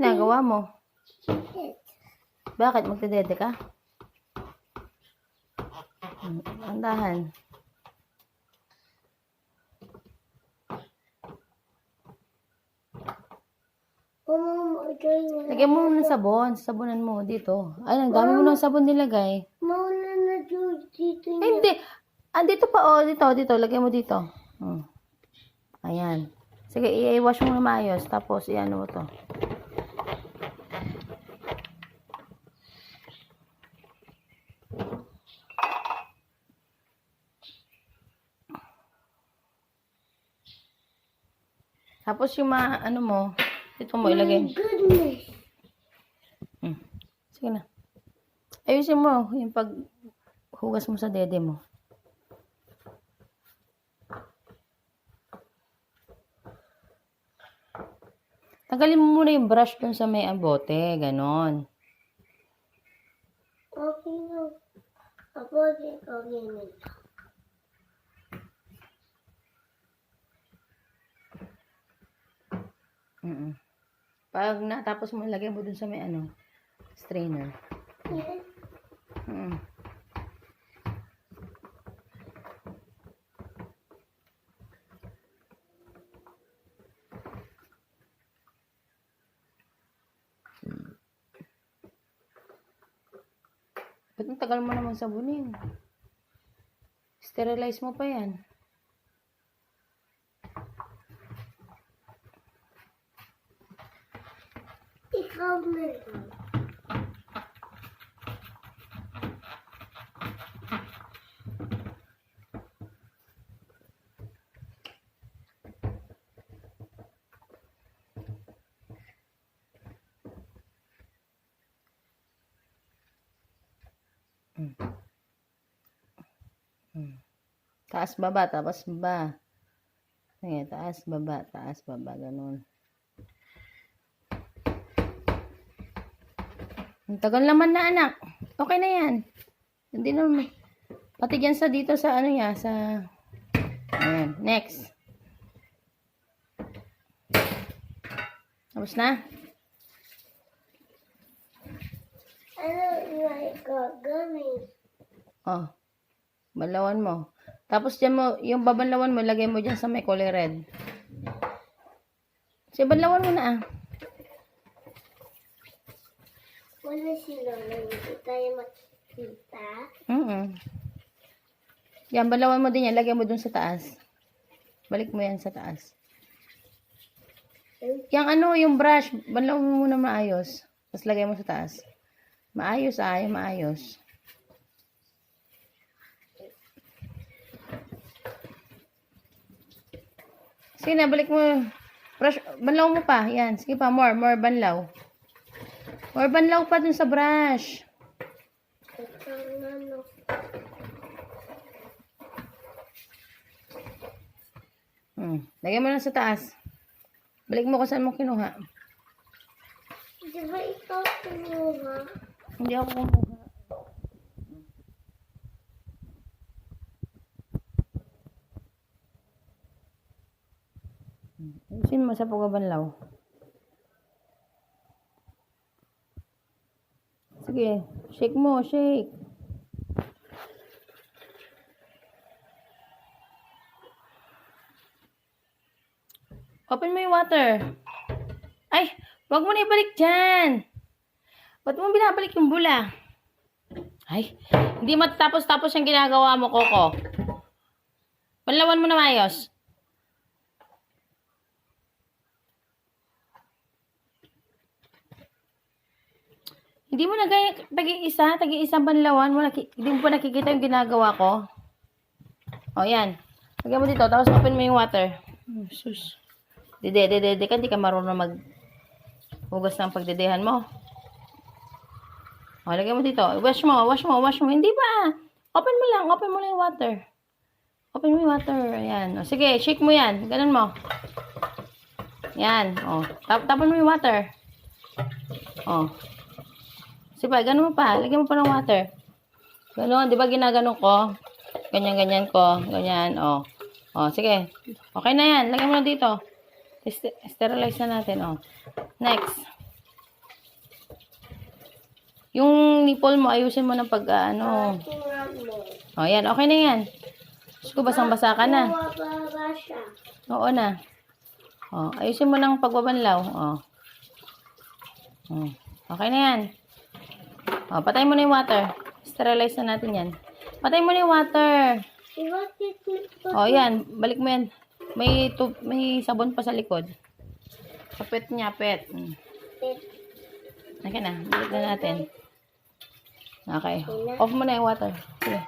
Ginagawa mo? Bakit? Magdedede ka? Andahan. Lagyan mo ng sabon. Sabunan mo dito. Ay, ang dami mo ng sabon nilagay. Mauna na dito. Ay, hindi. Dito pa, oh. Dito. Lagyan mo dito. Ayan. Sige, i-wash mo na maayos. Tapos, i-ano mo to. Tapos, yung ano mo, dito mo ilagay. My goodness. Sige na. Ayusin mo yung paghugas mo sa dede mo. Tanggalin mo muna yung brush dun sa may bote. Ganon. Okay na. Apo, okay na. Pag natapos mo, lagay mo dun sa may strainer. Yes. Ba't ang tagal mo naman sabunin? Sterilize mo pa yan. Ikaw na lang. Taas, baba, tapos baba. Ayan, taas, baba, ganun. Ang tagal naman na, anak. Okay na yan. Hindi naman. Pati dyan sa dito sa niya, sa... Ayan, next. Tapos na? I don't like gummies. Oh. Banlawan mo. Tapos dyan mo, yung babanlawan mo, lagay mo dyan sa may kulay red. Kasi banlawan mo na Wala sila lang. Hindi tayo makikita. Yan, banlawan mo din yan. Lagay mo dun sa taas. Balik mo yan sa taas. Yung yung brush, banlawan mo muna maayos. Tapos lagay mo sa taas. Maayos, maayos. Sige na, balik mo. Brush, banlaw mo pa. Yan, sige pa, more banlaw. More banlaw pa dun sa brush. Lagyan mo lang sa taas. Balik mo kung saan mo kinuha. Di ba ikaw kumuha? Hindi ako kumuha. Ayusin mo sa pagbabanlaw. Sige, shake mo, shake. Open mo yung water. Ay, wag mo na ibalik dyan. Ba't mo binabalik yung bula? Ay, hindi matapos-tapos yung ginagawa mo, Coco. Panlawan mo na maayos. Hindi mo na tagi-isang panlawan mo. Hindi mo pa nakikita yung ginagawa ko. O, yan. Lagyan mo dito, tapos open mo yung water. Sus. Dede ka, hindi ka marunong maghugas ng pagdedehan mo. O, lagyan mo dito. Wash mo. Hindi pa. Open mo lang yung water. Open mo yung water. Ayan. O, sige, shake mo yan. Ganun mo. Yan. O, tapon mo yung water. O. Sige pa, ganun mo pa. Lagyan mo pa ng water. Ganun, di ba ginaganon ko? Ganyan ko. Ganyan, o. O, sige. Okay na yan. Lagyan mo na dito. Sterilize na natin, o. Next. Yung nipple mo, ayusin mo ng pag, ano. Tingnan mo. O, yan. Okay na yan. Diyos ko, basang-basa ka na. Mababa siya. Oo na. O, ayusin mo ng pagbabanlaw. O. Okay na yan. O, patay mo na yung water. Sterilize na natin yan. Patay mo na yung water. Bakit O, yan. Balik mo yan. May sabon pa sa likod. Kapit niya, pet. Okay na. Balik na natin. Okay. Off mo na yung water. Sige.